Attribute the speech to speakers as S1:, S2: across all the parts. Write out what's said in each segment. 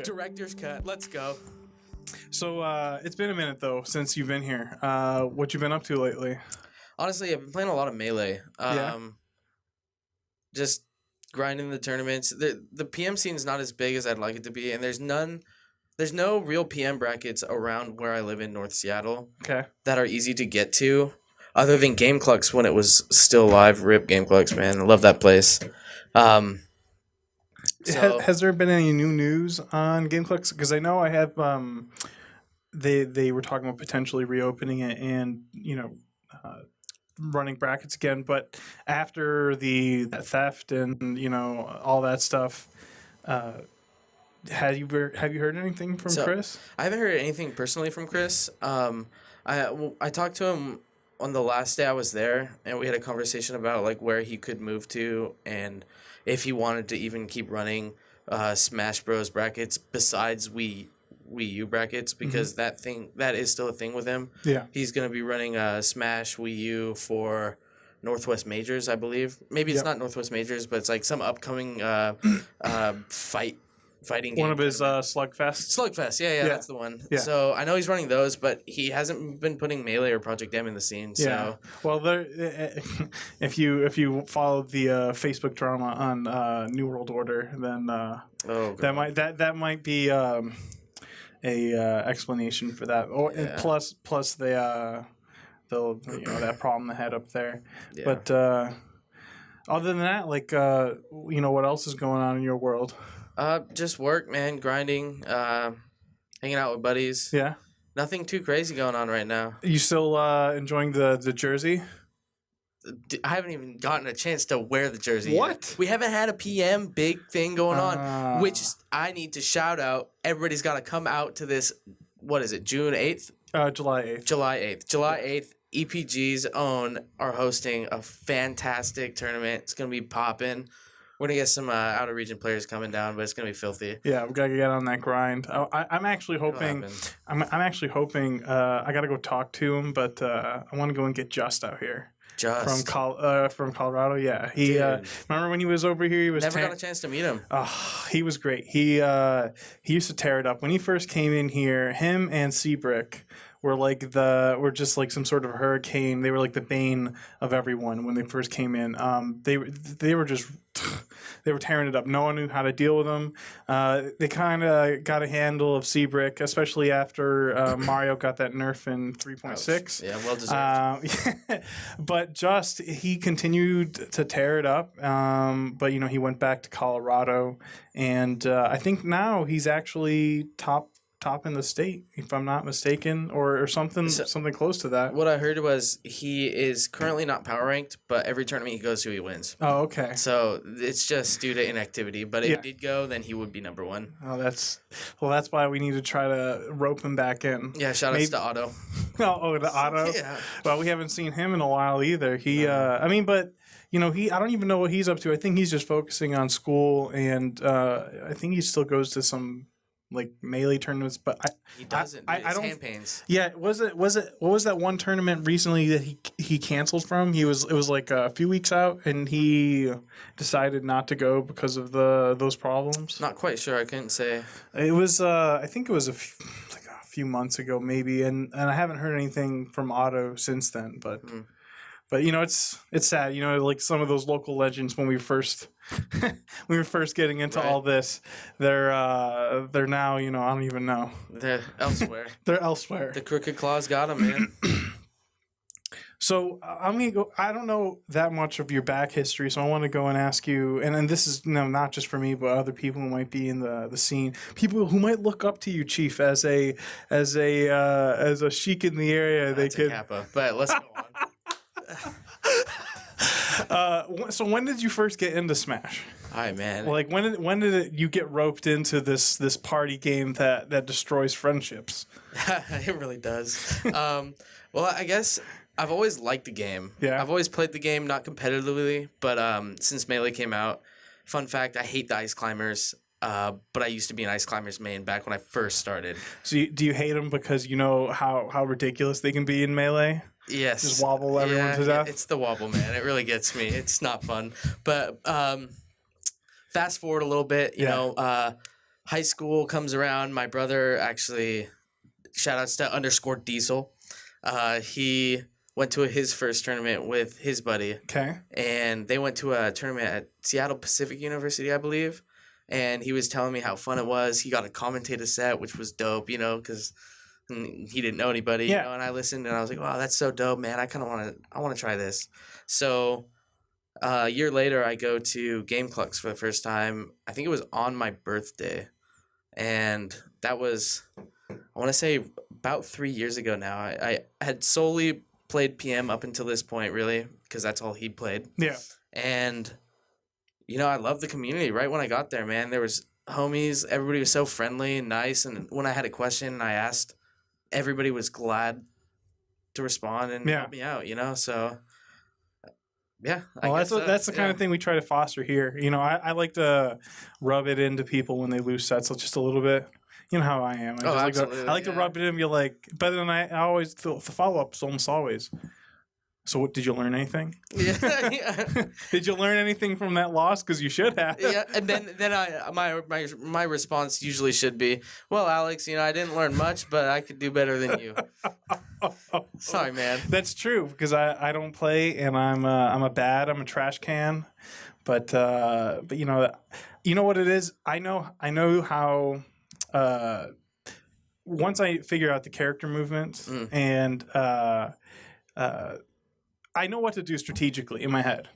S1: Okay.
S2: Director's cut. Let's go.
S1: So it's been a minute though since you've been here. What you been up to lately?
S2: Honestly, I've been playing a lot of Melee.
S1: Yeah.
S2: Just grinding the tournaments. The PM scene is not as big as I'd like it to be, and there's no real PM brackets around where I live in North Seattle
S1: Okay.
S2: that are easy to get to, other than GameClicks when it was still live. Rip GameClicks, man. I love that place. So
S1: Has there been any new news on GameClicks? Because I know I have. They were talking about potentially reopening it and running brackets again, but after the theft and all that stuff, have you heard anything from Chris?
S2: I haven't heard anything personally from Chris. I talked to him on the last day I was there, and we had a conversation about like where he could move to and if he wanted to even keep running Smash Bros brackets besides Wii U brackets, because that is still a thing with him.
S1: Yeah.
S2: He's going to be running Smash Wii U for Northwest Majors, I believe. Maybe it's not Northwest Majors, but it's like some upcoming fighting game.
S1: One of his Slugfest.
S2: Slugfest, yeah, that's the one.
S1: Yeah.
S2: So I know he's running those, but he hasn't been putting Melee or Project M in the scene. So.
S1: Yeah. Well, there, if you followed the Facebook drama on New World Order, then that might be a explanation for that. Or plus they'll that problem they had up there. Yeah. But other than that, like what else is going on in your world?
S2: Just work, man, grinding, hanging out with buddies.
S1: Yeah.
S2: Nothing too crazy going on right now.
S1: You still enjoying the jersey?
S2: I haven't even gotten a chance to wear the jersey
S1: What?
S2: yet. We haven't had a PM big thing going on, which I need to shout out. Everybody's got to come out to this. What is it, June 8th?
S1: July 8th.
S2: July 8th. ePG's own are hosting a fantastic tournament. It's going to be popping. We're going to get some out-of-region players coming down, but it's going to be filthy.
S1: Yeah, we got to get on that grind. I'm actually hoping I got to go talk to him, but I want to go and get Just out here.
S2: Just
S1: from Colorado, yeah. He remember when he was over here? He was
S2: never got a chance to meet him.
S1: He was great. He used to tear it up when he first came in here. Him and Seabrick were just like some sort of hurricane. They were like the bane of everyone when they first came in. They were just they were tearing it up. No one knew how to deal with them. They kind of got a handle of Seabrick, especially after Mario got that nerf in 3.6.
S2: Yeah, well deserved.
S1: But he continued to tear it up. But he went back to Colorado, and I think now he's actually top in the state, if I'm not mistaken, or something close to that.
S2: What I heard was he is currently not power ranked, but every tournament he goes to, he wins.
S1: Oh, okay.
S2: So it's just due to inactivity. But if he did go, then he would be number one.
S1: Oh, that's why we need to try to rope him back in.
S2: Yeah, shout outs to Otto.
S1: To Otto. Yeah. Well, we haven't seen him in a while either. I don't even know what he's up to. I think he's just focusing on school, and I think he still goes to some like Melee tournaments, but
S2: he doesn't. I don't. Hand pains.
S1: Yeah, what was that one tournament recently that he canceled from? It was like a few weeks out, and he decided not to go because of those problems.
S2: Not quite sure. I couldn't say.
S1: It was I think it was a few months ago maybe, and I haven't heard anything from Otto since then, but. But it's sad, like some of those local legends when we were first getting into all this, they're now, I don't even know.
S2: They're elsewhere.
S1: They're elsewhere.
S2: The crooked claws got them, man.
S1: So I'm gonna go. I don't know that much of your back history, so I want to go and ask you. And this is not just for me, but other people who might be in the scene, people who might look up to you, Chief, as a sheik in the area.
S2: That's a kappa, but let's go on.
S1: So when did you first get into Smash?
S2: All right, man.
S1: Like when did you get roped into this party game that destroys friendships?
S2: It really does. Well, I guess I've always liked the game.
S1: Yeah.
S2: I've always played the game, not competitively, but since Melee came out, fun fact, I hate the Ice Climbers. But I used to be an Ice Climbers main back when I first started.
S1: So do you hate them because you know how ridiculous they can be in Melee?
S2: Yes.
S1: Just wobble everyone to death?
S2: It's the wobble, man. It really gets me. It's not fun. But fast forward a little bit, you know, high school comes around. My brother actually, shout outs to _diesel. He went to his first tournament with his buddy.
S1: Okay.
S2: And they went to a tournament at Seattle Pacific University, I believe. And he was telling me how fun it was. He got a commentator set, which was dope, because he didn't know anybody.
S1: Yeah.
S2: And I listened, and I was like, wow, that's so dope, man. I kind of want to try this. So a year later, I go to GameClicks for the first time. I think it was on my birthday. And that was, I want to say, about 3 years ago now. I had solely played PM up until this point, really, because that's all he played.
S1: Yeah.
S2: And, I love the community right when I got there, man. There was homies. Everybody was so friendly and nice. And when I had a question I asked, everybody was glad to respond and help me out, So, yeah.
S1: That's the kind of thing we try to foster here. I like to rub it into people when they lose sets just a little bit. You know how I am. I like to rub it in and be like, but then I always, the follow-up is almost always, so what, did you learn anything?
S2: Yeah.
S1: Did you learn anything from that loss? Because you should have.
S2: Yeah, and then my response usually should be, well, Alex, I didn't learn much, but I could do better than you. Sorry, man.
S1: That's true, because I don't play, and I'm a trash can, but you know what it is. I know how. Once I figure out the character movements and I know what to do strategically in my head.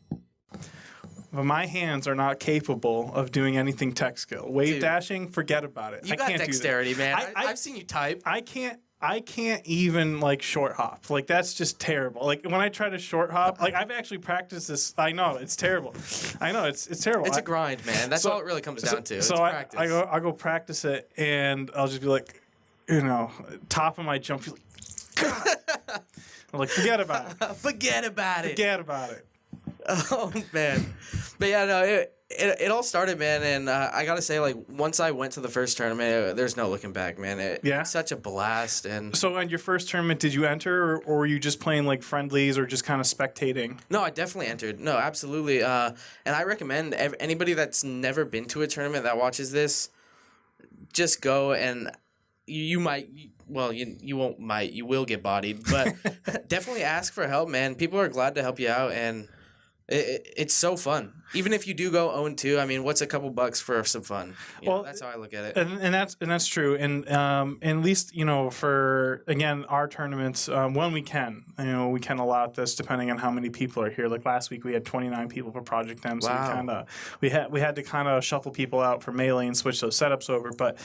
S1: But my hands are not capable of doing anything tech skill. Wave dashing, forget about it.
S2: You got dexterity, man. I've seen you type.
S1: I can't even short hop. That's just terrible. When I try to short hop, I've actually practiced this. I know it's terrible. I know it's terrible.
S2: It's a grind, man. That's all it really comes down to.
S1: So I go practice it, and I'll just be like, top of my jump. I'm forget about it.
S2: Forget about it.
S1: Forget about it.
S2: Oh man, but yeah, no, it all started, man, and I gotta say, once I went to the first tournament, there's no looking back, man. It's such a blast. And
S1: so, on your first tournament, did you enter, or were you just playing friendlies, or just kind of spectating?
S2: No, I definitely entered. No, absolutely. And I recommend anybody that's never been to a tournament that watches this, just go, and you might. Well, you won't. You will get bodied, but definitely ask for help, man. People are glad to help you out, and it's so fun. Even if you do go 0-2, I mean, what's a couple bucks for some fun? That's how I look at it.
S1: And that's true. And at least for again our tournaments, when we can, we can allow this depending on how many people are here. Last week we had 29 people for Project M, so
S2: wow.
S1: we had to kind of shuffle people out for Melee and switch those setups over, but.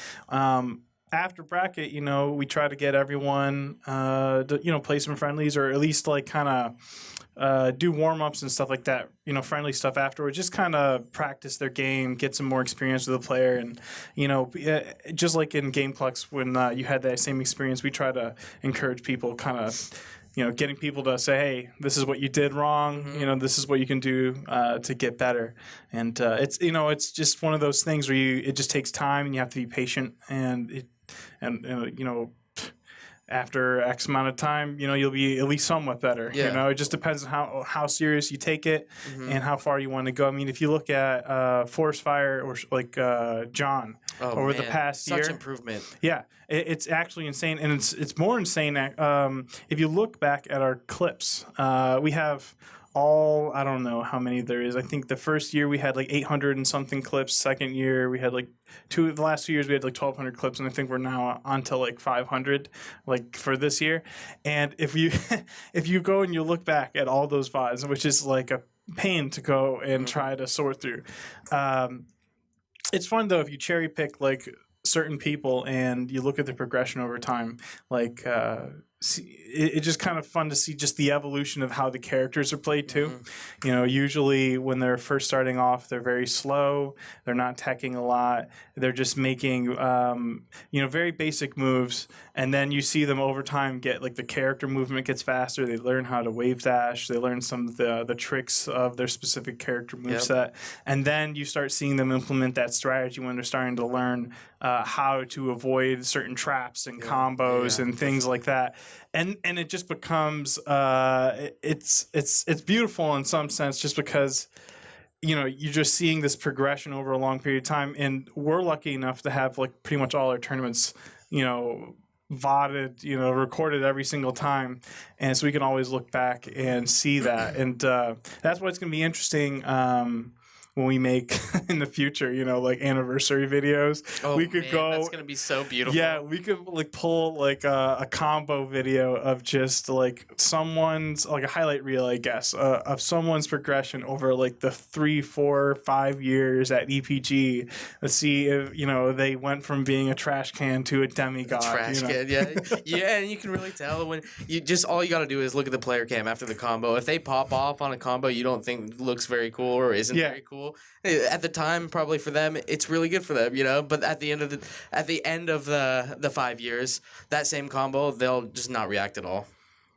S1: After bracket, we try to get everyone to play some friendlies, or at least kind of do warm-ups and stuff like that, friendly stuff afterwards, just kind of practice their game, get some more experience with the player. And just like in GameClicks, when you had that same experience, we try to encourage people, kind of getting people to say, hey, this is what you did wrong.
S2: Mm-hmm.
S1: This is what you can do to get better. And it's just one of those things where it just takes time, and you have to be patient. And after X amount of time, you'll be at least somewhat better.
S2: Yeah.
S1: It just depends on how serious you take it and how far you want to go. I mean, if you look at Forest Fire or John over the past year,
S2: such improvement.
S1: Yeah, it's actually insane, and it's more insane. If you look back at our clips, we have. I don't know how many there is. I think the first year we had 800 and something clips. Second year we had the last 2 years we had 1,200 clips, and I think we're now on to 500 for this year. And if you go and you look back at all those VODs, which is a pain to go and try to sort through. It's fun though if you cherry pick certain people and you look at the progression over time. It's just kind of fun to see just the evolution of how the characters are played too. Usually when they're first starting off, they're very slow. They're not teching a lot. They're just making, very basic moves. And then you see them over time get the character movement gets faster. They learn how to wave dash. They learn some of the tricks of their specific character moveset. And then you start seeing them implement that strategy when they're starting to learn how to avoid certain traps and combos and things like that. And it just becomes it's beautiful in some sense, just because you're just seeing this progression over a long period of time, and we're lucky enough to have like pretty much all our tournaments, VODed, recorded every single time, and so we can always look back and see that, and that's why it's going to be interesting. When we make in the future, like anniversary videos, we could
S2: that's gonna be so beautiful.
S1: Yeah, we could like pull like a combo video of just like someone's like a highlight reel, I guess, of someone's progression over like the 3, 4, 5 years at ePG. Let's see if they went from being a trash can to a demigod.
S2: Can, yeah, and you can really tell when all you gotta do is look at the player cam after the combo. If they pop off on a combo you don't think looks very cool or isn't very cool. At the time, probably for them, it's really good for them, But at the end of the 5 years, that same combo, they'll just not react at all.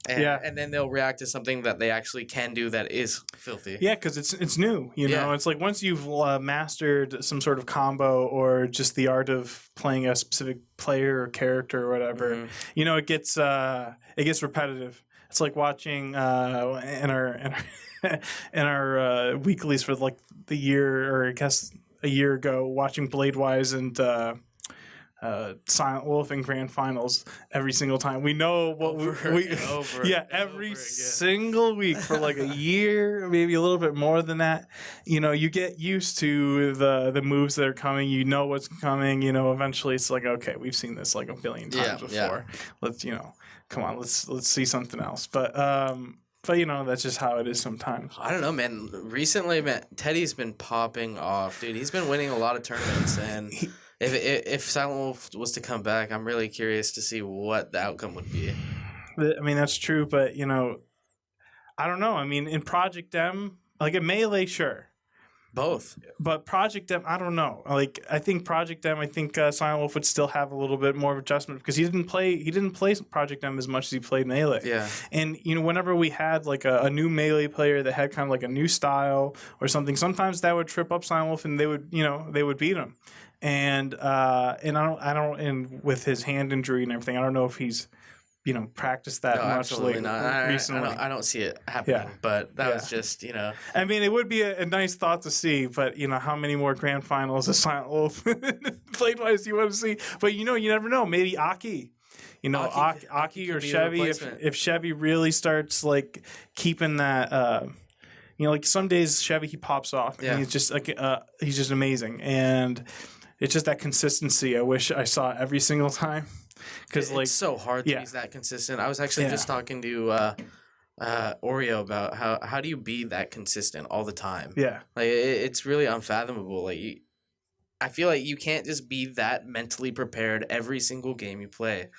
S2: And then they'll react to something that they actually can do that is filthy.
S1: Yeah, because it's new, It's like once you've mastered some sort of combo or just the art of playing a specific player or character or whatever, it gets repetitive. It's like watching in our weeklies for like the year, or I guess a year ago, watching Bladewise and Silent Wolf in grand finals every single time. We know what every single week for like a year, maybe a little bit more than that. You get used to the moves that are coming. You know what's coming. Eventually it's like, okay, we've seen this like a billion times before. Let's come on, let's see something else. But that's just how it is sometimes.
S2: I don't know, man. Recently, man, Teddy's been popping off, dude. He's been winning a lot of tournaments, and if Silent Wolf was to come back, I'm really curious to see what the outcome would be.
S1: I mean, that's true, but I don't know. I mean, in Project M, like in Melee, sure.
S2: Both.
S1: But Project M, I don't know. Like, I think Project M, Silent Wolf would still have a little bit more of adjustment because he didn't play Project M as much as he played Melee.
S2: Yeah.
S1: And, whenever we had like a new Melee player that had kind of like a new style or something, sometimes that would trip up Silent Wolf and they would beat him. And and with his hand injury and everything, I don't know if he's practiced that much recently.
S2: I don't see it happening, but that was just,
S1: I mean, it would be a nice thought to see, but, how many more grand finals of Silent Wolf Played-wise do you want to see? But, you never know. Maybe Aki. Aki or Chevy, if Chevy really starts, like, keeping that, like some days Chevy, he pops off, and he's just, like, he's just amazing. And it's just that consistency I wish I saw every single time.
S2: Because it's so hard to be that consistent. I was actually just talking to Oreo about how do you be that consistent all the time?
S1: Yeah,
S2: like it's really unfathomable. Like I feel like you can't just be that mentally prepared every single game you play.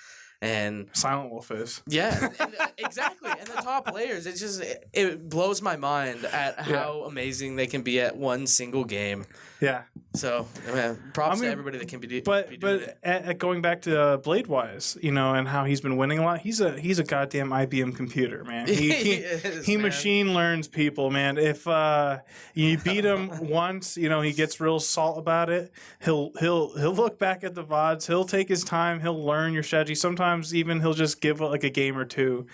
S2: And
S1: Silent Wolf is.
S2: Yeah, exactly. And the top players, it blows my mind at how amazing they can be at one single game.
S1: Yeah.
S2: So, props to everybody that can be doing it.
S1: At going back to Bladewise, and how he's been winning a lot, he's a goddamn IBM computer, man. He machine learns people, man. If you beat him once, he gets real salt about it. He'll look back at the VODs. He'll take his time. He'll learn your strategy. Sometimes even he'll just give like a game or two,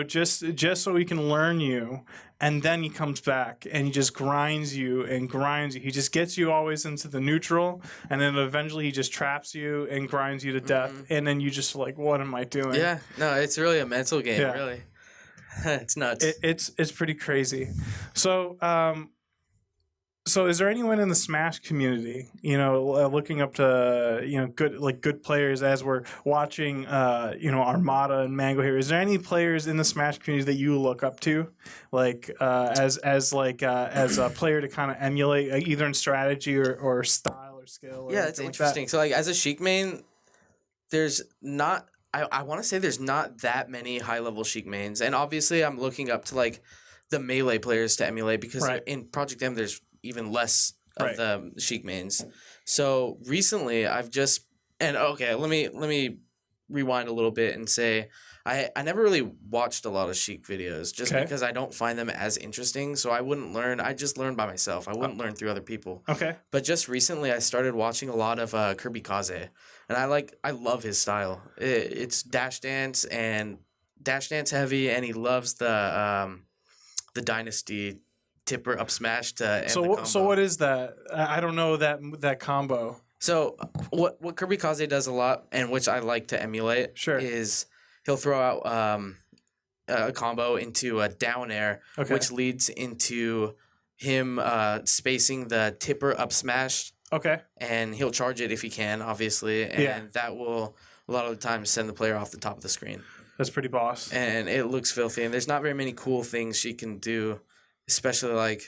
S1: just so he can learn you. And then he comes back and he just grinds you and grinds you. He just gets you always into the neutral, and then eventually he just traps you and grinds you to death. And then you just like, what am I doing?
S2: Yeah, no, it's really a mental game. Yeah. Really, it's nuts.
S1: It's pretty crazy. So is there anyone in the Smash community, looking up to, good players as we're watching, Armada and Mango here? Is there any players in the Smash community that you look up to, like, as a player to kind of emulate, either in strategy or style or skill? Or
S2: it's interesting. So, like, as a Sheik main, there's not, I want to say there's not that many high-level Sheik mains. And obviously I'm looking up to, like, the Melee players to emulate because in Project M there's even less of the Sheik mains. So recently I've just let me rewind a little bit and say I never really watched a lot of Sheik videos just because I don't find them as interesting. So I wouldn't learn. I just learned by myself. I wouldn't learn through other people. Okay. But just recently I started watching a lot of Kirby Kaze, and I love his style. It's dash dance heavy, and he loves the Dynasty tipper up smash to end the
S1: So
S2: combo.
S1: so what is that? I don't know that combo.
S2: So what Kirby Kaze does a lot, and which I like to emulate,
S1: Sure.
S2: is he'll throw out a combo into a down air,
S1: Okay.
S2: which leads into him spacing the tipper up smash,
S1: Okay.
S2: and he'll charge it if he can, obviously, and
S1: Yeah.
S2: that will a lot of the time send the player off the top of the screen.
S1: That's pretty boss.
S2: And it looks filthy, and there's not very many cool things she can do, especially like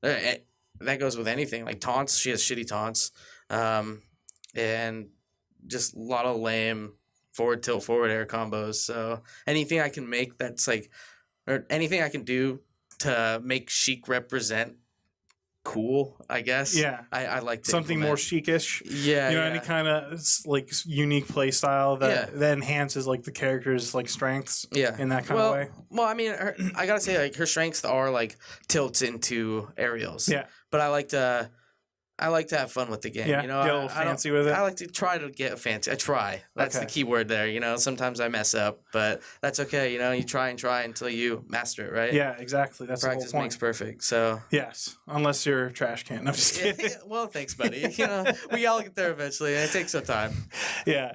S2: that goes with anything like taunts. She has shitty taunts, and just a lot of lame forward tilt forward air combos. So anything I can make that's like, or anything I can do to make Sheik represent cool, I guess.
S1: Yeah.
S2: I like to
S1: Something more
S2: implement.
S1: chic-ish.
S2: Yeah,
S1: You know,
S2: yeah.
S1: any kind of like unique play style that,
S2: Yeah.
S1: that enhances like the character's like strengths
S2: Yeah,
S1: in that kind of way.
S2: Well, I mean, I gotta say, like her strengths are like tilts into aerials.
S1: Yeah.
S2: But I like to have fun with the game.
S1: Yeah,
S2: You know,
S1: get a little
S2: I don't-
S1: fancy with it.
S2: I like to try to get fancy. I try. That's
S1: Okay.
S2: the key word there. You know, sometimes I mess up, but that's okay. You know, you try and try until you master it, right?
S1: Yeah, exactly. That's
S2: Practice
S1: the whole
S2: makes
S1: point.
S2: perfect. So.
S1: Yes, unless you're a trash can. I'm just kidding.
S2: Well, thanks, buddy. You know, we all get there eventually, and it takes some time.
S1: Yeah.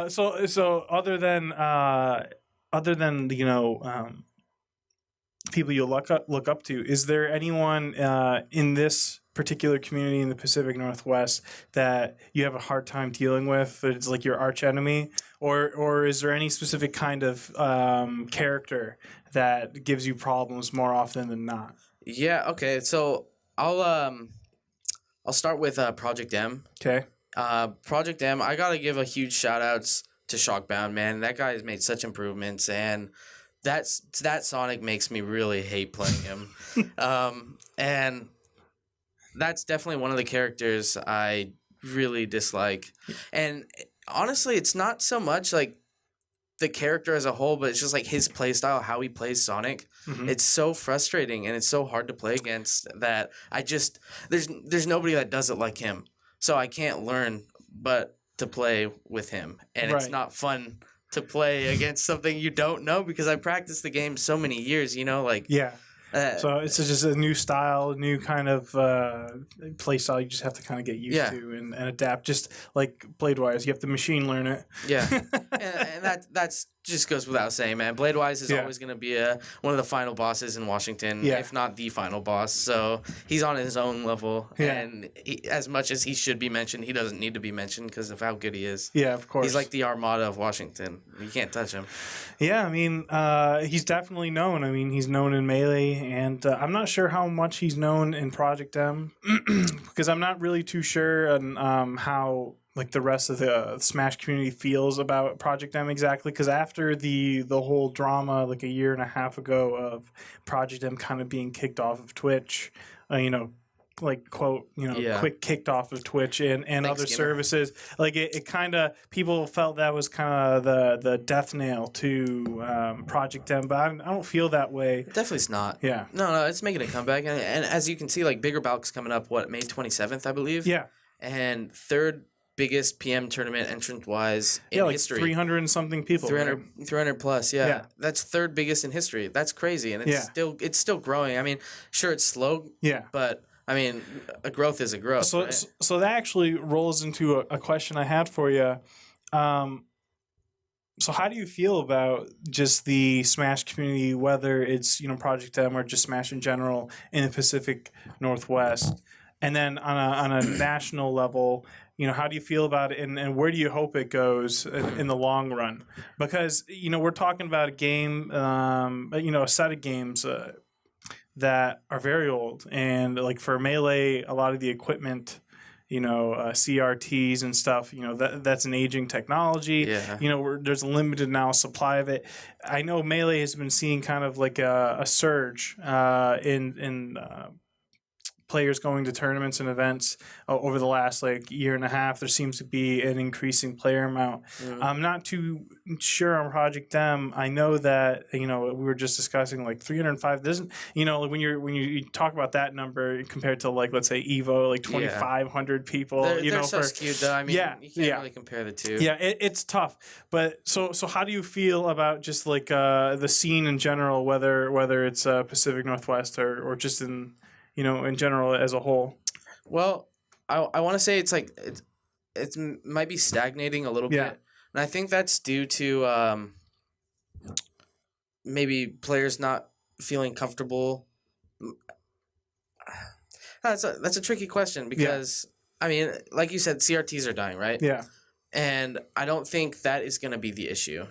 S1: So other than people you look up to, is there anyone in this particular community in the Pacific Northwest that you have a hard time dealing with? It's like your arch enemy, or is there any specific kind of character that gives you problems more often than not?
S2: Yeah. Okay. So I'll start with Project M.
S1: Okay.
S2: Project M, I gotta give a huge shout outs to Shockbound, man. That guy has made such improvements, and that Sonic makes me really hate playing him. And that's definitely one of the characters I really dislike. And honestly, it's not so much like the character as a whole, but it's just like his play style, how he plays Sonic.
S1: Mhm.
S2: It's so frustrating and it's so hard to play against that I just there's nobody that does it like him. So I can't learn but to play with him. And it's
S1: Right.
S2: not fun to play against something you don't know because I practiced the game so many years, you know, like
S1: Yeah. So it's just a new style, new kind of play style. You just have to kind of get used
S2: Yeah.
S1: to and adapt. Just like Blade-wise, you have to machine learn it.
S2: yeah. and that's just goes without saying, man. Blade-wise is
S1: Yeah.
S2: always going to be one of the final bosses in Washington,
S1: Yeah.
S2: if not the final boss. So he's on his own level,
S1: Yeah.
S2: and as much as he should be mentioned, he doesn't need to be mentioned because of how good he is.
S1: Yeah, of course.
S2: He's like the Armada of Washington. You can't touch him.
S1: Yeah, I mean, he's definitely known. I mean, he's known in Melee, and I'm not sure how much he's known in Project M because I'm not really too sure on how like the rest of the Smash community feels about Project M exactly. Because after the whole drama like a year and a half ago of Project M kind of being kicked off of Twitch, like quote,
S2: Yeah.
S1: quick kicked off of Twitch and
S2: Thanks,
S1: other
S2: gamer.
S1: services. Like it kind of people felt that was kind of the death nail to Project M, but I don't feel that way.
S2: Definitely it's not.
S1: Yeah,
S2: No, it's making a comeback, and as you can see, like Bigger Balk's coming up. What, May 27th, I believe.
S1: yeah,
S2: And third biggest PM tournament entrant wise in
S1: yeah. Like
S2: history.
S1: 300 and something people.
S2: 300 plus, yeah.
S1: Yeah.
S2: That's third biggest in history. That's crazy, and it's still growing. I mean, sure it's slow,
S1: Yeah.
S2: but I mean, a growth is a growth.
S1: So,
S2: right?
S1: so that actually rolls into a question I had for you. So how do you feel about just the Smash community, whether it's Project M or just Smash in general in the Pacific Northwest, and then on a national level? How do you feel about it, and where do you hope it goes in the long run? Because we're talking about a game, a set of games that are very old, and like for Melee, a lot of the equipment, CRTs and stuff, that's an aging technology.
S2: Yeah.
S1: There's a limited now supply of it. I know Melee has been seeing kind of like a surge in players going to tournaments and events over the last like year and a half. There seems to be an increasing player amount. I'm not too sure on Project M. I know that we were just discussing like 305 doesn't like when you talk about that number compared to like let's say Evo like 2,500 people.
S2: They're so skewed though. I mean, you can't really compare the two.
S1: Yeah, it's tough. But so how do you feel about just like the scene in general, whether it's Pacific Northwest or just in in general as a whole?
S2: Well, I want to say it's like it might be stagnating a little bit, and I think that's due to maybe players not feeling comfortable. That's a tricky question because I mean, like you said, CRTs are dying, right?
S1: Yeah.
S2: And I don't think that is going to be the issue,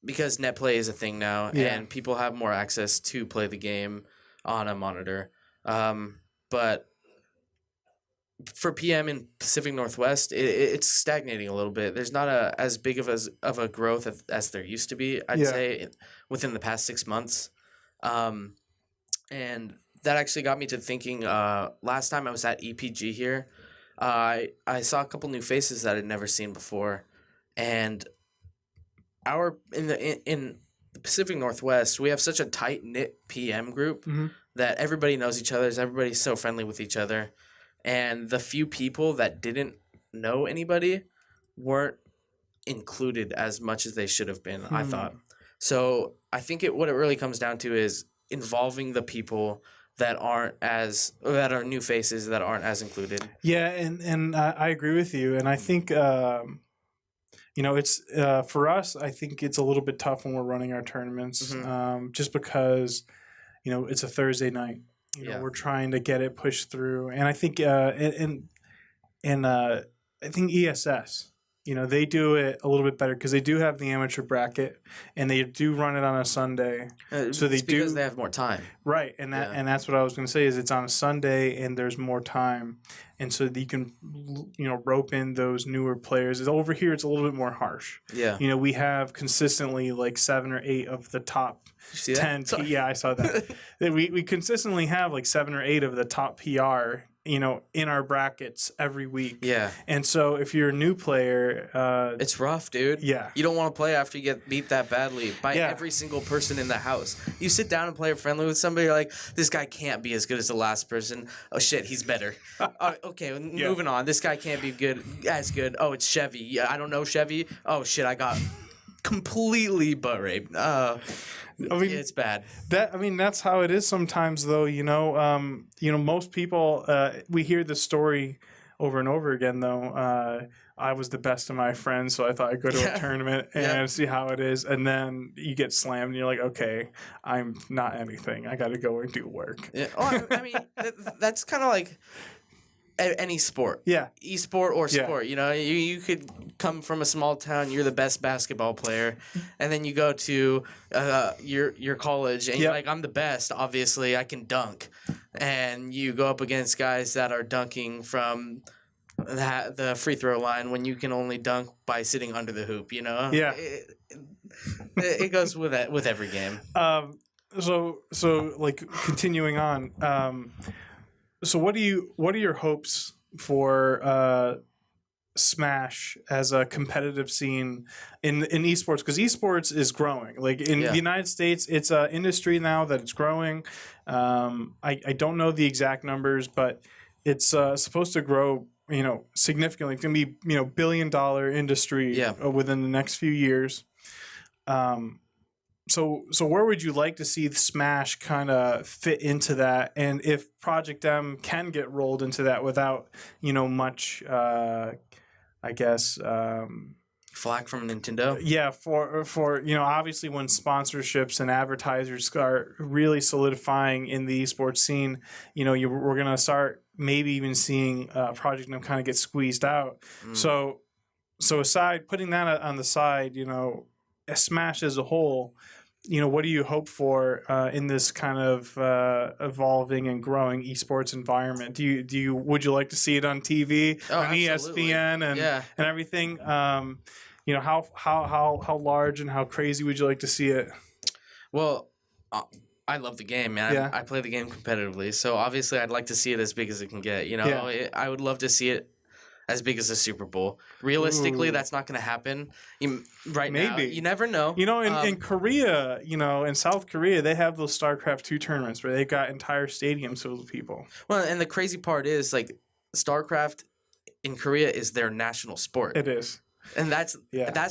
S2: because net play is a thing now, and people have more access to play the game on a monitor. But for PM in Pacific Northwest, it's stagnating a little bit. There's not as big of a growth as there used to be, I'd say, within the past 6 months. And that actually got me to thinking, last time I was at ePG here, I saw a couple new faces that I'd never seen before. And in the Pacific Northwest, we have such a tight-knit PM group that everybody knows each other. Everybody's so friendly with each other. And the few people that didn't know anybody weren't included as much as they should have been, I thought. So I think what it really comes down to is involving the people that are new faces that aren't as included.
S1: Yeah, and I agree with you. And I think it's for us. I think it's a little bit tough when we're running our tournaments, just because it's a Thursday night. We're trying to get it pushed through, and I think I think ESS. They do it a little bit better because they do have the amateur bracket, and they do run it on a Sunday.
S2: So because they have more time,
S1: right? And that's what I was going to say is it's on a Sunday and there's more time, and so you can rope in those newer players. Over here, it's a little bit more harsh.
S2: Yeah.
S1: We have consistently like 7 or 8 of the top 10. Yeah, I saw that. we consistently have like 7 or 8 of the top PR. In our brackets every week.
S2: Yeah.
S1: And so if you're a new player...
S2: it's rough, dude.
S1: Yeah.
S2: You don't want to play after you get beat that badly by every single person in the house. You sit down and play friendly with somebody, you're like, this guy can't be as good as the last person. Oh, shit, he's better. Okay, moving on. This guy can't be as good. Oh, it's Chevy. Yeah, I don't know Chevy. Oh, shit, I got completely butt raped. It's bad.
S1: That's how it is sometimes, though. Most people we hear this story over and over again. Though I was the best of my friends, so I thought I'd go to a tournament and see how it is, and then you get slammed, and you're like, okay, I'm not anything. I got to go and do work.
S2: Yeah. Oh, that's kind of like any sport.
S1: Yeah.
S2: Esport or sport. You could come from a small town, you're the best basketball player, and then you go to your college and you're like, I'm the best, obviously, I can dunk. And you go up against guys that are dunking from the free throw line when you can only dunk by sitting under the hoop,
S1: Yeah.
S2: It goes with every game.
S1: So like continuing on, so what are your hopes for Smash as a competitive scene in esports? Because esports is growing. Like in the United States, it's an industry now that it's growing. I don't know the exact numbers, but it's supposed to grow significantly. It's gonna be $1 billion industry within the next few years. So where would you like to see Smash kind of fit into that, and if Project M can get rolled into that without much, I guess,
S2: flack from Nintendo?
S1: Yeah, for obviously when sponsorships and advertisers start really solidifying in the esports scene, we're gonna start maybe even seeing Project M kind of get squeezed out. So aside, putting that on the side, Smash as a whole, what do you hope for in this kind of evolving and growing esports environment? Would you like to see it on TV, on
S2: absolutely.
S1: ESPN, and everything? How large and how crazy would you like to see it?
S2: Well, I love the game, man.
S1: Yeah.
S2: I play the game competitively, so obviously I'd like to see it as big as it can get. You know,
S1: Yeah.
S2: I would love to see it as big as a Super Bowl. Realistically,
S1: Ooh.
S2: that's not going to happen right now.
S1: Maybe.
S2: You never know.
S1: You know, in Korea, you know, in South Korea, they have those StarCraft 2 tournaments where they've got entire stadiums full of people.
S2: Well, and the crazy part is, like, StarCraft in Korea is their national sport.
S1: It is.
S2: And that's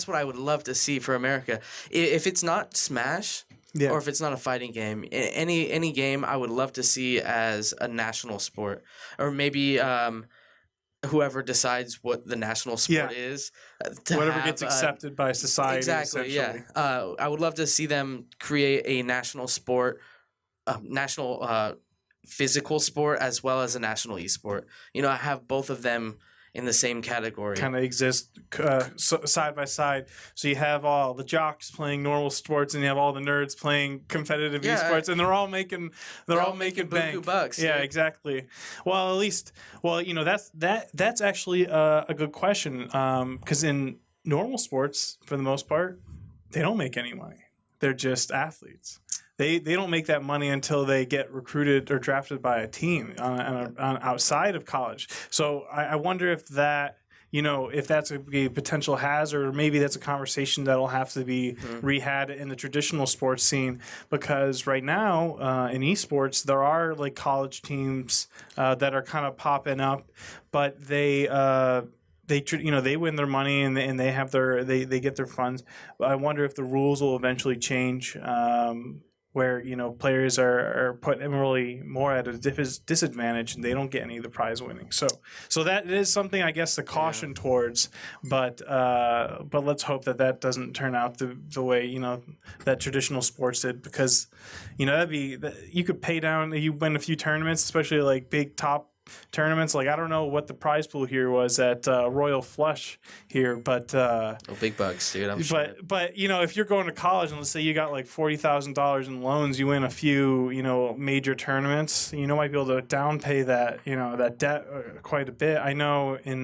S2: what I would love to see for America. If it's not Smash, or if it's not a fighting game, any game I would love to see as a national sport, or maybe whoever decides what the national sport is,
S1: whatever gets accepted by society.
S2: Exactly. Yeah. I would love to see them create a national sport, national physical sport, as well as a national esport. You know, I have both of them in the same category.
S1: Kind of exist side by side. So you have all the jocks playing normal sports, and you have all the nerds playing competitive esports, and they're all making bank.
S2: Bucks.
S1: Yeah,
S2: dude.
S1: Exactly. Well, at least, you know, that's actually a good question. Because in normal sports, for the most part, they don't make any money. They're just athletes. They don't make that money until they get recruited or drafted by a team on outside of college. So I wonder if that, you know, if that's a potential hazard, or maybe that's a conversation that'll have to be rehad in the traditional sports scene, because right now in esports there are like college teams that are kind of popping up, but they win their money and they have they get their funds. But I wonder if the rules will eventually change, where, you know, players are put really more at a disadvantage and they don't get any of the prize winning. So that is something, I guess, to caution towards. But let's hope that doesn't turn out the way, you know, that traditional sports did, because, you know, you could pay down, you win a few tournaments, especially like big top tournaments. Like, I don't know what the prize pool here was at Royal Flush here, but
S2: big bucks, dude. I'm sure.
S1: But you know, if you're going to college and let's say you got like $40,000 in loans, you win a few, you know, major tournaments, you know, might be able to down pay that, you know, that debt quite a bit. I know in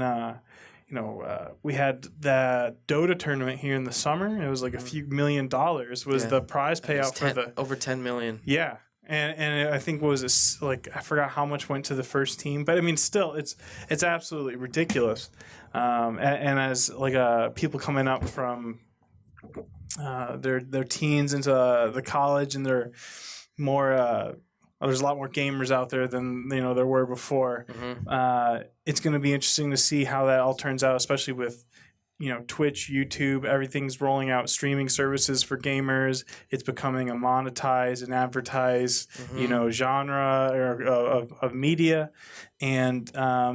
S1: we had that Dota tournament here in the summer. It was like a few $1 million was the prize payout for
S2: over 10 million.
S1: Yeah. And I think I forgot how much went to the first team, but I mean, still, it's absolutely ridiculous. And as like people coming up from their teens into the college, and they're more there's a lot more gamers out there than, you know, there were before. It's going to be interesting to see how that all turns out, especially with, you know, Twitch, YouTube, everything's rolling out streaming services for gamers. It's becoming a monetized and advertised, you know, genre of media. And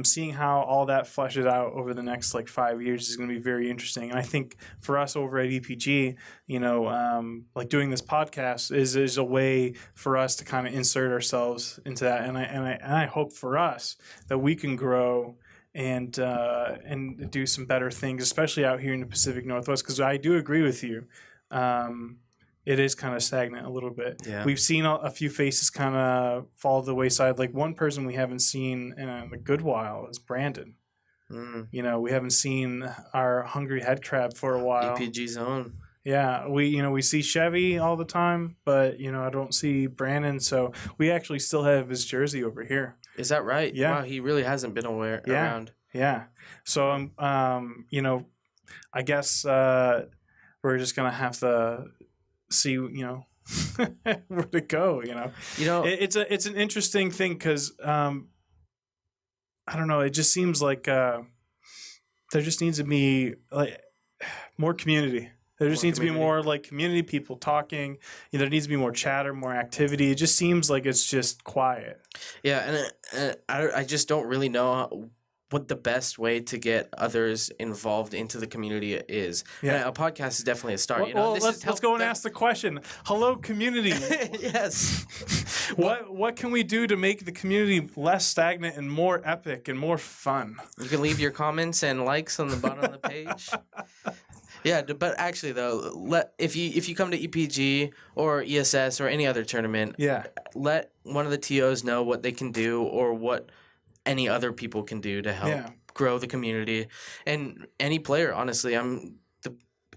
S1: seeing how all that fleshes out over the next like 5 years is going to be very interesting. And I think for us over at ePG, you know, like doing this podcast is a way for us to kind of insert ourselves into that. And I hope for us that we can grow and do some better things, especially out here in the Pacific Northwest, because I do agree with you. It is kind of stagnant a little bit.
S2: Yeah.
S1: We've seen a few faces kind of fall to the wayside. Like one person we haven't seen in a good while is Brandon. You know, we haven't seen our hungry head crab for a while.
S2: ePG's own.
S1: Yeah, we see Chevy all the time, but, you know, I don't see Brandon. So we actually still have his jersey over here.
S2: Is that right?
S1: Yeah.
S2: Wow, he really hasn't been around.
S1: Yeah. So you know, I guess we're just gonna have to see, you know, where to go. You know, it's an interesting thing, because I don't know. It just seems like there just needs to be like more community. There just needs to be more like community people talking. You know, there needs to be more chatter, more activity. It just seems like it's just quiet.
S2: Yeah, and I just don't really know what the best way to get others involved into the community is. Yeah, and a podcast is definitely a start.
S1: Well,
S2: you know,
S1: let's go and ask the question. Hello, community.
S2: Yes.
S1: What can we do to make the community less stagnant and more epic and more fun?
S2: You can leave your comments and likes on the bottom of the page. Yeah, but actually though, if you come to ePG or ESS or any other tournament, let one of the TOs know what they can do or what any other people can do to help grow the community. And any player, honestly,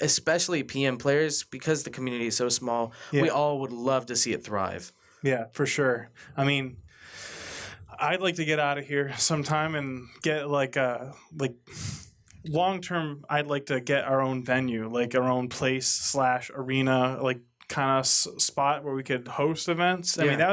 S2: especially PM players, because the community is so small, we all would love to see it thrive.
S1: Yeah, for sure. I mean, I'd like to get out of here sometime and get like long term. I'd like to get our own venue, like our own place slash arena, like kind of spot where we could host events. I mean,
S2: Yeah.
S1: that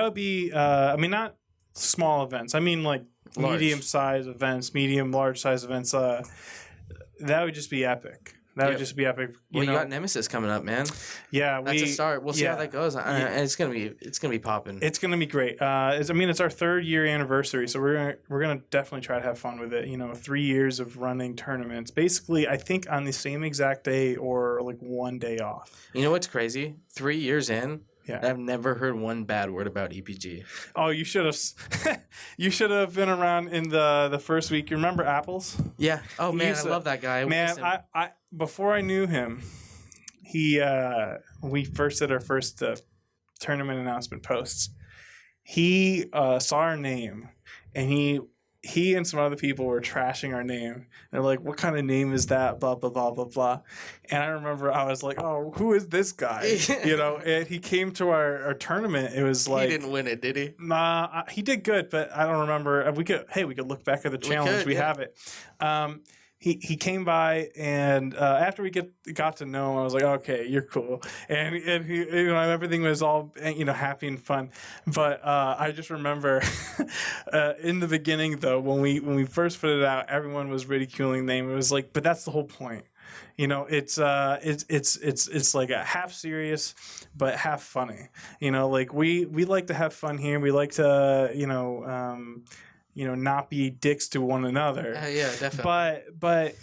S1: would be. I mean, not small events. I mean, like
S2: Large.
S1: medium size events, medium large size events. That would just be epic. That would
S2: Yep.
S1: just be epic.
S2: Well, you got Nemesis coming up, man.
S1: Yeah,
S2: That's a start. We'll see how that goes.
S1: Yeah.
S2: And it's gonna be popping.
S1: It's gonna be great. It's our 3rd year anniversary, so we're gonna definitely try to have fun with it. 3 years of running tournaments, basically. I think on the same exact day or like one day off.
S2: You know what's crazy? 3 years in,
S1: Yeah.
S2: I've never heard one bad word about ePG.
S1: Oh, you should have. You should have been around in the first week. You remember Apples?
S2: Yeah. Oh man, I
S1: He's
S2: love that guy.
S1: Man, I before I knew him, we first did our first tournament announcement posts. He saw our name, and he and some other people were trashing our name. They're like, "What kind of name is that?" Blah blah blah blah blah. And I remember I was like, "Oh, who is this guy?" And he came to our tournament. It was like
S2: he didn't win it, did he?
S1: Nah, he did good, but I don't remember. We could look back at the challenge. We have it. He came by, and after we got to know him, I was like, okay, you're cool, and he, everything was all happy and fun. But I just remember in the beginning though, when we first put it out, everyone was ridiculing the name. It was like, but that's the whole point. It's like a half serious but half funny. Like we like to have fun here. We like to not be dicks to one another.
S2: Yeah, definitely.
S1: But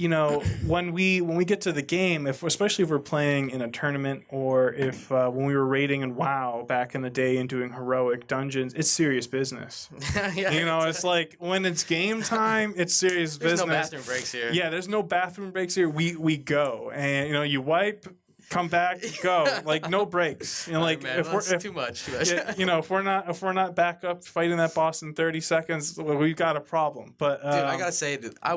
S1: when we get to the game, especially if we're playing in a tournament, or if when we were raiding in WoW back in the day and doing heroic dungeons, it's serious business.
S2: Yeah,
S1: it's like when it's game time, it's serious
S2: there's
S1: business.
S2: No bathroom breaks here.
S1: Yeah, there's no bathroom breaks here. We go, and you wipe. Come back, go. Like no breaks.
S2: Man, if too much.
S1: If we're not back up fighting that boss in 30 seconds, well, we've got a problem. But
S2: dude, I gotta say that I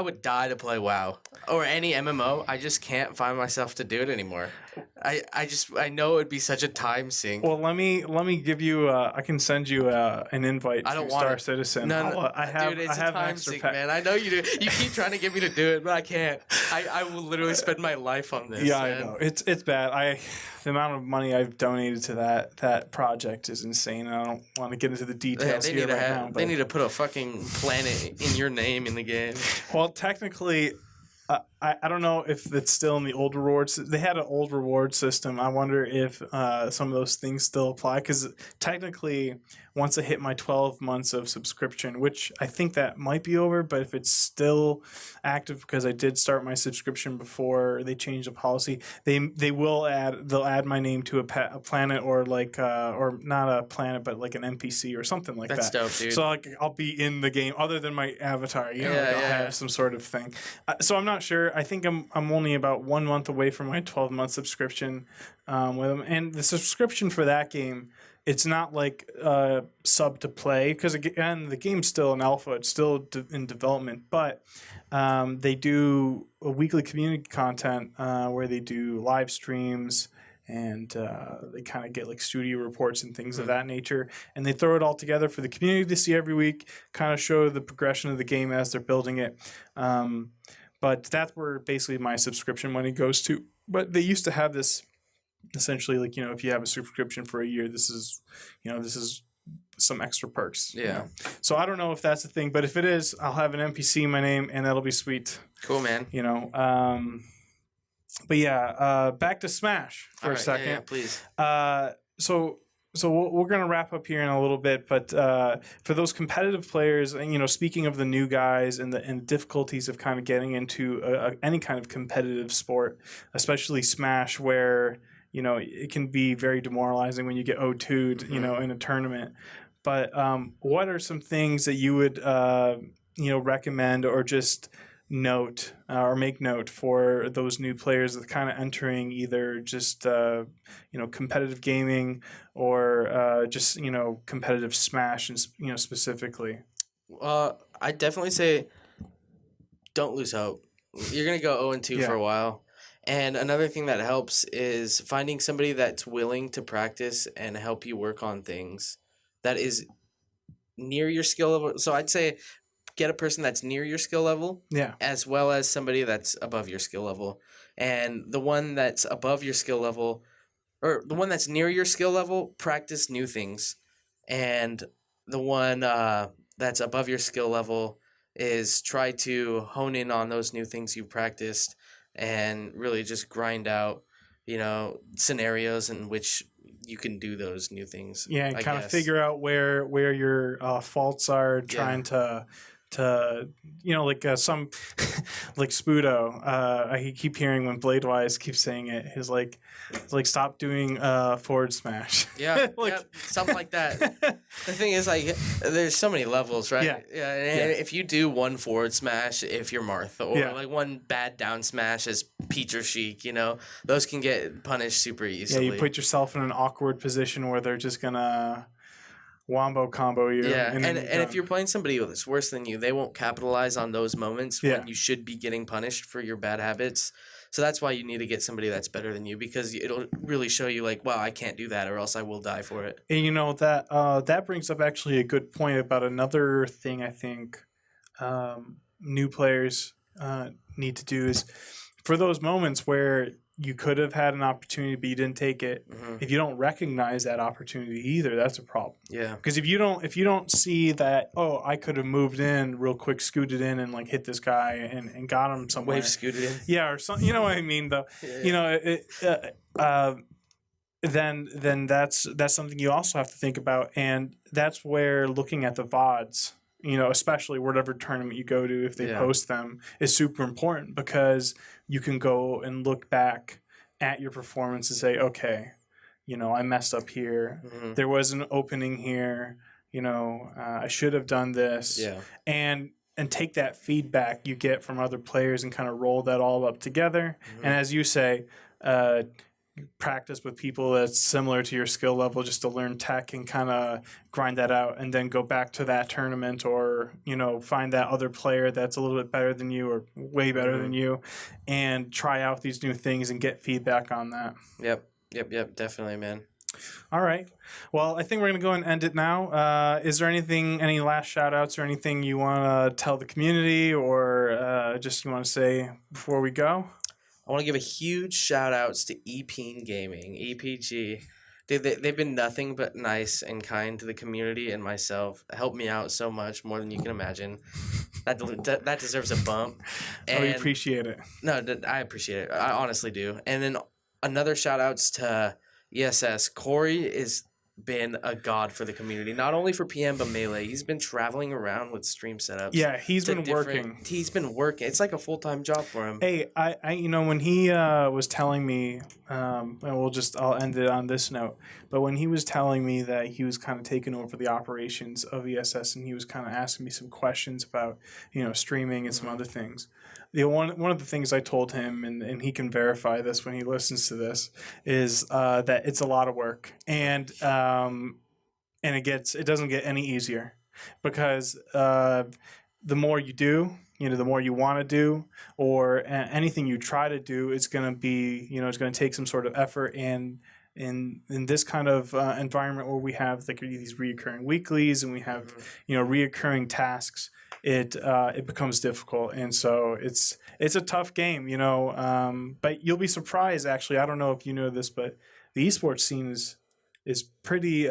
S2: would die to play WoW or any MMO. I just can't find myself to do it anymore. I know it'd be such a time sink.
S1: Well, let me give you. I can send you an invite
S2: I don't
S1: to
S2: want
S1: Star
S2: it.
S1: Citizen.
S2: No,
S1: I have.
S2: Dude, it's
S1: I have
S2: a time
S1: an extra
S2: sink,
S1: pack.
S2: man. I know you do. You keep trying to get me to do it, but I can't. I will literally spend my life on this.
S1: Yeah,
S2: man.
S1: I know. It's bad. The amount of money I've donated to that project is insane. I don't want to get into the details here right now. But
S2: they need to put a fucking planet in your name in the game.
S1: Well, technically, I don't know if it's still in the old rewards. They had an old reward system. I wonder if some of those things still apply, because technically, once I hit my 12 months of subscription, which I think that might be over, but if it's still active, because I did start my subscription before they changed the policy, they'll add my name to a planet, or like or not a planet, but like an NPC or something like
S2: That's
S1: that.
S2: dope, dude.
S1: So like I'll be in the game other than my avatar. I'll have some sort of thing. So I'm not sure. I think I'm only about 1 month away from my 12-month subscription with them, and the subscription for that game, it's not like sub to play, because again the game's still in alpha, it's still in development, but they do a weekly community content where they do live streams, and they kind of get like studio reports and things of that nature, and they throw it all together for the community to see every week, kind of show the progression of the game as they're building it. But that's where basically my subscription money goes to. But they used to have this essentially, like, if you have a subscription for a year, this is some extra perks.
S2: Yeah.
S1: So I don't know if that's the thing, but if it is, I'll have an NPC in my name, and that'll be sweet.
S2: Cool, man.
S1: But yeah, back to Smash for a second.
S2: Yeah, please.
S1: So we're going to wrap up here in a little bit, but for those competitive players, and speaking of the new guys and the difficulties of kind of getting into any kind of competitive sport, especially Smash, where it can be very demoralizing when you get O2'd, in a tournament. But what are some things that you would recommend, or just note or make note for those new players that are kind of entering either just competitive gaming, or just competitive Smash, and specifically?
S2: I definitely say don't lose hope. You're gonna go 0-2 for a while, And another thing that helps is finding somebody that's willing to practice and help you work on things that is near your skill level. So I'd say get a person that's near your skill level,
S1: Yeah.
S2: as well as somebody that's above your skill level. And the one that's above your skill level, or the one that's near your skill level, practice new things. And the one that's above your skill level is try to hone in on those new things you practiced and really just grind out, scenarios in which you can do those new things.
S1: Yeah, and
S2: I
S1: kind of
S2: guess.
S1: figure out where your faults are, trying to like some like Spudo. I keep hearing when Bladewise keeps saying it. He's like stop doing forward smash.
S2: Yeah,
S1: like
S2: yeah, something like that. The thing is, like, there's so many levels, right?
S1: Yeah.
S2: And if you do one forward smash, if you're Marth, or
S1: Yeah.
S2: like one bad down smash as Peach or Sheik, those can get punished super easily.
S1: Yeah, you put yourself in an awkward position where they're just gonna wombo combo you.
S2: Yeah,
S1: and
S2: and
S1: then
S2: if you're playing somebody that's worse than you, they won't capitalize on those moments
S1: Yeah.
S2: when you should be getting punished for your bad habits. So that's why you need to get somebody that's better than you, because it'll really show you, like, wow, I can't do that or else I will die for it.
S1: And that brings up actually a good point about another thing I think new players need to do is for those moments where you could have had an opportunity but you didn't take it.
S2: Mm-hmm.
S1: If you don't recognize that opportunity either, that's a problem.
S2: Yeah.
S1: Because if you don't see that, oh, I could have moved in real quick, scooted in and like hit this guy and got him somewhere.
S2: Wave scooted in.
S1: Yeah, or something. You know what I mean, though.
S2: Yeah.
S1: Then that's something you also have to think about, and that's where looking at the VODs, especially whatever tournament you go to, if they post them, is super important, because you can go and look back at your performance and say, okay, I messed up here.
S2: Mm-hmm.
S1: There was an opening here. I should have done this.
S2: Yeah.
S1: And take that feedback you get from other players and kind of roll that all up together.
S2: Mm-hmm.
S1: And as you say, practice with people that's similar to your skill level just to learn tech and kind of grind that out, and then go back to that tournament, or find that other player that's a little bit better than you or way better
S2: Mm-hmm.
S1: than you, and try out these new things and get feedback on that.
S2: Yep, definitely, man.
S1: All right. Well, I think we're going to go and end it now. Is there any last shout outs or anything you want to tell the community, or just you want to say before we go?
S2: I want to give a huge shout outs to ePeen Gaming, EPG. They've been nothing but nice and kind to the community and myself. Helped me out so much, more than you can imagine. That deserves a bump. And
S1: We appreciate it.
S2: No, I appreciate it. I honestly do. And then another shout outs to ESS. Corey has been a god for the community, not only for PM but Melee. He's been traveling around with stream setups.
S1: Yeah, he's been working.
S2: He's been working. It's like a full-time job for him.
S1: Hey, I when he was telling me, and I'll end it on this note, but when he was telling me that he was kind of taking over the operations of ESS, and he was kind of asking me some questions about, streaming and some other things. One of the things I told him, and he can verify this when he listens to this, is that it's a lot of work, and it doesn't get any easier, because the more you do, the more you want to do, or anything you try to do, it's going to be, it's going to take some sort of effort. And in this kind of environment where we have like these reoccurring weeklies and we have reoccurring tasks, it becomes difficult. And so it's a tough game, but you'll be surprised, actually. I don't know if you know this, but the esports scene is pretty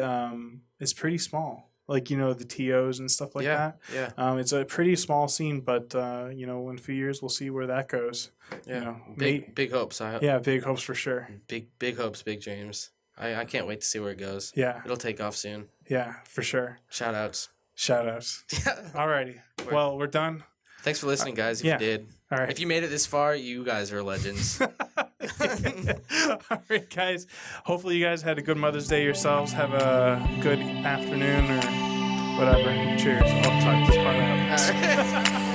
S1: small. Like, the TOs and stuff like that.
S2: Yeah.
S1: It's a pretty small scene, but in a few years we'll see where that goes.
S2: Yeah. Big hopes.
S1: Yeah, big hopes for sure.
S2: Big hopes, big dreams. I can't wait to see where it goes.
S1: Yeah.
S2: It'll take off soon.
S1: Yeah, for sure.
S2: Shout outs.
S1: Alrighty. Well, we're done.
S2: Thanks for listening, guys, if you did.
S1: All right.
S2: If you made it this far, you guys are legends.
S1: All right, guys. Hopefully you guys had a good Mother's Day yourselves. Have a good afternoon or whatever. Cheers. I'll type this part out.
S2: All right.